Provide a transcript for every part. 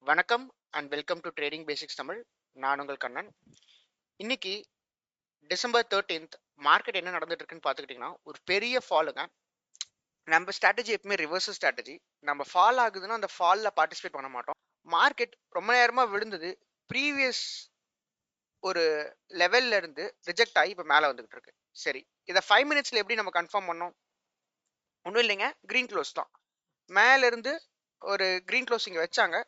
வணக்கம் and welcome to trading basics Tamil. நான் உங்கள் கண்ணன். இன்னைக்கு டிசம்பர் 13th மார்க்கெட் என்ன நடந்துட்டு இருக்குன்னு பார்த்துக்கிட்டிங்கன்னா ஒரு பெரிய ஃபாலுங்க. நம்ம ஸ்ட்ராட்டஜி எப்பவுமே ரிவர்சல் ஸ்ட்ராட்டஜி. நம்ம ஃபால் ஆகுதுன்னா அந்த ஃபாலில் பார்ட்டிசிபேட் பண்ண மாட்டோம். மார்க்கெட் ரொம்ப நேரமாக விழுந்தது. ப்ரீவியஸ் ஒரு லெவல்ல இருந்து ரிஜெக்ட் ஆகி இப்போ மேலே வந்துகிட்டு இருக்கு. சரி, இதை 5 மினிட்ஸில் எப்படி நம்ம கன்ஃபார்ம் பண்ணோம்? ஒன்றும் இல்லைங்க, க்ரீன் க்ளோஸ் தான். மேலேருந்து ஒரு க்ரீன் க்ளோஸ் இங்கே வச்சாங்க.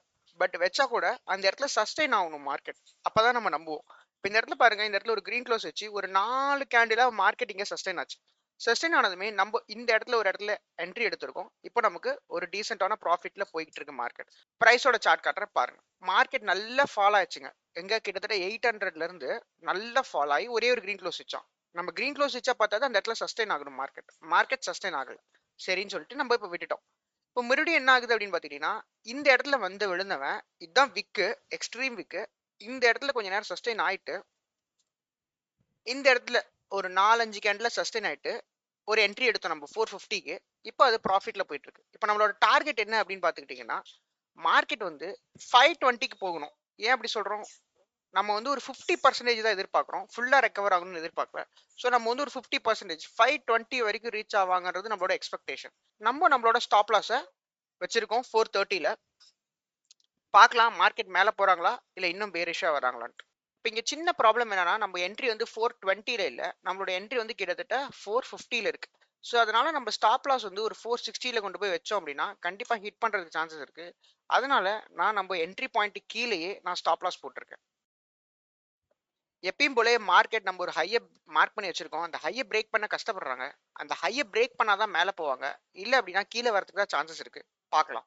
பட் வச்சா கூட அந்த இடத்துல சஸ்டெயின் ஆகணும் மார்க்கெட். அப்பதான் நம்ம நம்புவோம். இப்போ இந்த இடத்துல பாருங்க, இந்த இடத்துல ஒரு க்ரீன் க்ளோஸ் வச்சு ஒரு 4 கேண்டிலா மார்க்கெட் இங்கே சஸ்டெயின் ஆச்சு. சஸ்டெயின் ஆனதுமே நம்ம இந்த இடத்துல ஒரு இடத்துல என்ட்ரி எடுத்திருக்கோம். இப்போ நமக்கு ஒரு டீசென்டான ப்ராஃபிட்ல போய்கிட்டு இருக்கு மார்க்கெட். ப்ரைஸோட சார்ட் காட்டுறேன் பாருங்க. மார்க்கெட் நல்லா ஃபால் ஆயிடுச்சுங்க. எங்க கிட்டத்தட்ட 800ல இருந்து நல்லா ஃபால் ஆகி ஒரே ஒரு க்ரீன் க்ளோஸ் வச்சோம். நம்ம க்ரீன் க்ளோஸ் வச்சா பார்த்தா அந்த இடத்துல சஸ்டெயின் ஆகணும் மார்க்கெட். மார்க்கெட் சஸ்டெயின் ஆகல. சரின்னு சொல்லிட்டு நம்ம இப்போ விட்டுட்டோம். இப்போ மறுபடியும் என்ன ஆகுது அப்படின்னு பார்த்தீங்கன்னா, இந்த இடத்துல வந்து விழுந்தவன் இதுதான் விக்கு, எக்ஸ்ட்ரீம் விக்கு. இந்த இடத்துல கொஞ்ச நேரம் சஸ்டெயின் ஆயிட்டு இந்த இடத்துல ஒரு 4-5 கேண்டில் சஸ்டெயின் ஆயிட்டு ஒரு என்ட்ரி எடுத்தோம் நம்ம 450க்கு. இப்போ அது ப்ராஃபிட்ல போயிட்டு இருக்கு. இப்போ நம்மளோட டார்கெட் என்ன அப்படின்னு பார்த்துக்கிட்டிங்கன்னா, மார்க்கெட் வந்து 520க்கு போகணும். ஏன் அப்படி சொல்றோம்? நம்ம வந்து ஒரு 50% தான் எதிர்பார்க்குறோம். ஃபுல்லாக ரெக்கவர் ஆகணும்னு எதிர்பார்க்கல. ஸோ நம்ம வந்து ஒரு 50% 520 வரைக்கும் ரீச் ஆவாங்கிறது நம்மளோட எக்ஸ்பெக்டேஷன். நம்மளோட ஸ்டாப் லாஸை வச்சிருக்கோம் 430ல. பார்க்கலாம் மார்க்கெட் மேலே போறாங்களா இல்லை இன்னும் பேரிஷாக வராங்களான்ட்டு. இப்போ இங்கே சின்ன ப்ராப்ளம் என்னன்னா, நம்ம என்ட்ரி வந்து 420ல இல்லை, நம்மளோட என்ட்ரி வந்து கிட்டத்தட்ட 450ல இருக்கு. ஸோ அதனால நம்ம ஸ்டாப் லாஸ் வந்து ஒரு 460ல கொண்டு போய் வச்சோம் அப்படின்னா கண்டிப்பாக ஹிட் பண்ணுறதுக்கு சான்சஸ் இருக்கு. அதனால நான் நம்ம என்ட்ரி பாயிண்ட் கீழேயே நான் ஸ்டாப் லாஸ் போட்டிருக்கேன். எப்பயும் போல மார்க்கெட் நம்ம ஒரு ஹையை மார்க் பண்ணி வச்சிருக்கோம். அந்த ஹையை பிரேக் பண்ண கஷ்டப்படுறாங்க. அந்த ஹையை பிரேக் பண்ணாதான் மேலே போவாங்க. இல்லை அப்படின்னா கீழே வரதுக்கு தான் சான்சஸ் இருக்கு. பார்க்கலாம்.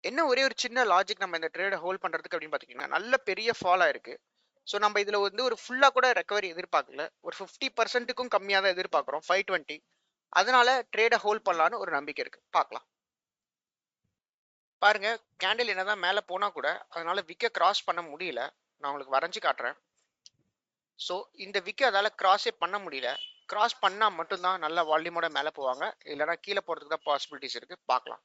என்ன ஒரே ஒரு சின்ன லாஜிக் நம்ம இந்த ட்ரேடை ஹோல்ட் பண்றதுக்கு அப்படின்னு பாத்தீங்கன்னா, நல்ல பெரிய ஃபால் ஆயிருக்கு. ஸோ நம்ம இதுல வந்து ஒரு ஃபுல்லா கூட ரெக்கவரி எதிர்பார்க்கல. ஒரு 50%க்கும் கம்மியாக தான் எதிர்பார்க்குறோம் 520. அதனால ட்ரேடை ஹோல்ட் பண்ணலான்னு ஒரு நம்பிக்கை இருக்கு. பார்க்கலாம். பாருங்க, கேண்டில் என்னதான் மேலே போனா கூட அதனால விக்கை கிராஸ் பண்ண முடியல. நான் உங்களுக்கு வரைஞ்சு காட்டுறேன். ஸோ இந்த விக்கை அதால கிராஸே பண்ண முடியல. கிராஸ் பண்ணா மட்டும்தான் நல்ல வால்யூமோட மேலே போவாங்க. இல்லைன்னா கீழே போறதுக்கு தான் பாசிபிலிட்டிஸ் இருக்கு. பார்க்கலாம்.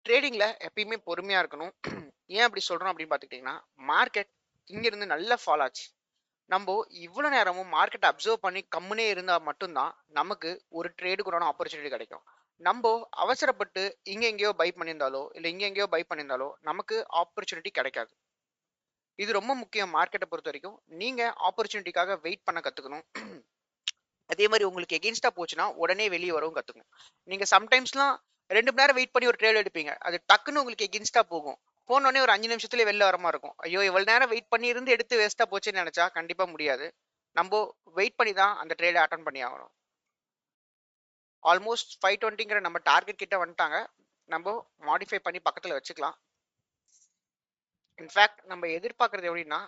ட்ரேடிங்ல எப்பயுமே பொறுமையா இருக்கணும். ஏன் அப்படி சொல்றோம் அப்படின்னு பார்த்துக்கிட்டிங்கன்னா, மார்க்கெட் இங்கிருந்து நல்லா ஃபால் ஆச்சு. நம்ம இவ்வளோ நேரமும் மார்க்கெட் அப்சர்வ் பண்ணி கம்முனே இருந்தால் மட்டும்தான் நமக்கு ஒரு ட்ரேடுக்குறான ஆப்பர்ச்சுனிட்டி கிடைக்கும். நம்ம அவசரப்பட்டு இங்க எங்கேயோ பை பண்ணியிருந்தாலோ இல்லை இங்க எங்கேயோ பை பண்ணியிருந்தாலோ நமக்கு ஆப்பர்ச்சுனிட்டி கிடைக்காது. இது ரொம்ப முக்கியம். மார்க்கெட்டை பொறுத்த வரைக்கும் நீங்க ஆப்பர்ச்சுனிட்டிக்காக வெயிட் பண்ண கத்துக்கணும். அதே மாதிரி உங்களுக்கு எகெயின்ஸ்டா போச்சுன்னா உடனே வெளியே வரவும் கத்துக்கணும். நீங்க சம்டைம்ஸ்லாம் 2 மணி நேரம் வெயிட் பண்ணி ஒரு ட்ரேட் எடுப்பீங்க. அது டக்குன்னு உங்களுக்கு எகெயின்ஸ்டா போகும். போனோடனே ஒரு 5 நிமிஷத்துல வெளில வர மாதிரி இருக்கும். ஐயோ இவ்வளவு நேரம் வெயிட் பண்ணி இருந்து எடுத்து வேஸ்டா போச்சுன்னு நினைச்சா கண்டிப்பா முடியாது. நம்ம வெயிட் பண்ணி தான் அந்த ட்ரேடை அட்டன் பண்ணி ஆகணும். ஆல்மோஸ்ட் 520ங்கிற நம்ம டார்கெட் கிட்ட வந்துட்டாங்க. நம்ம மாடிஃபை பண்ணி பக்கத்துல வச்சுக்கலாம். இன்ஃபேக்ட் நம்ம எதிர்பார்க்கறது எப்படின்னா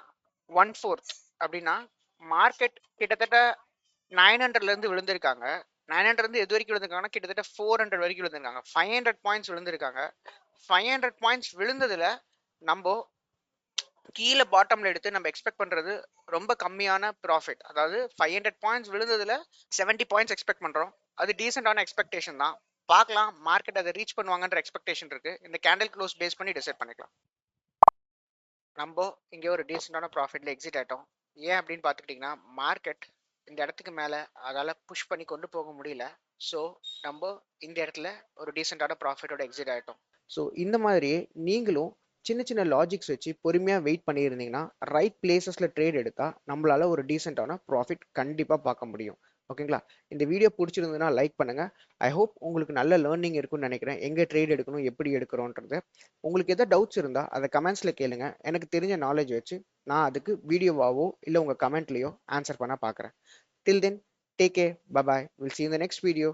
1/4 அப்படின்னா மார்க்கெட் கிட்டத்தட்ட 900ல இருந்து விழுந்திருக்காங்க. 900 இருந்து எது வரைக்கும் விழுந்திருக்காங்கன்னா கிட்டத்தட்ட 400 வரைக்கும் விழுந்திருக்காங்க. 500 பாயிண்ட்ஸ் விழுந்திருக்காங்க. 500 பாயிண்ட்ஸ் விழுந்ததுல நம்ம கீழே பாட்டம்ல எடுத்து நம்ம எக்ஸ்பெக்ட் பண்றது ரொம்ப கம்மியான ப்ராஃபிட். அதாவது 500 பாயிண்ட்ஸ் விழுந்ததுல 70 பாயிண்ட்ஸ் எக்ஸ்பெக்ட் பண்றோம். அது டீசென்டான எக்ஸ்பெக்டேஷன் தான். பார்க்கலாம் மார்க்கெட் அதை ரீச் பண்ணுவாங்கன்ற எக்ஸ்பெக்டேஷன் இருக்கு. இந்த கேண்டில் க்ளோஸ் பேஸ் பண்ணி டிசைட் பண்ணிக்கலாம். நம்ம இங்கே ஒரு டீசென்டான ப்ராஃபிட்ல எக்ஸிட் ஆயிட்டோம். ஏன் அப்படின்னு பார்த்துக்கிட்டிங்கன்னா, மார்க்கெட் இந்த இடத்துக்கு மேலே அதால் புஷ் பண்ணி கொண்டு போக முடியல. ஸோ நம்ம இந்த இடத்துல ஒரு டீசென்டான ப்ராஃபிட்டோட எக்ஸிட் ஆகிட்டோம். ஸோ இந்த மாதிரியே நீங்களும் சின்ன சின்ன லாஜிக்ஸ் வச்சு பொறுமையாக வெயிட் பண்ணியிருந்தீங்கன்னா ரைட் பிளேசஸில் ட்ரேட் எடுத்தால் நம்மளால ஒரு டீசென்டான ப்ராஃபிட் கண்டிப்பாக பார்க்க முடியும். ஓகேங்களா? இந்த வீடியோ பிடிச்சிருந்ததுன்னா லைக் பண்ணுங்கள். ஐ ஹோப் உங்களுக்கு நல்ல லேர்னிங் இருக்குன்னு நினைக்கிறேன். எங்கே ட்ரேட் எடுக்கணும், எப்படி எடுக்கிறோன்றது. உங்களுக்கு எதாவது டவுட்ஸ் இருந்தால் அதை கமெண்ட்ஸில் கேளுங்க. எனக்கு தெரிஞ்ச நாலேஜ் வச்சு நான் அதுக்கு வீடியோவாவோ இல்லை உங்கள் கமெண்ட்லேயோ ஆன்சர் பண்ண பார்க்குறேன். Till then, take care. Bye bye. We'll see you in the next video.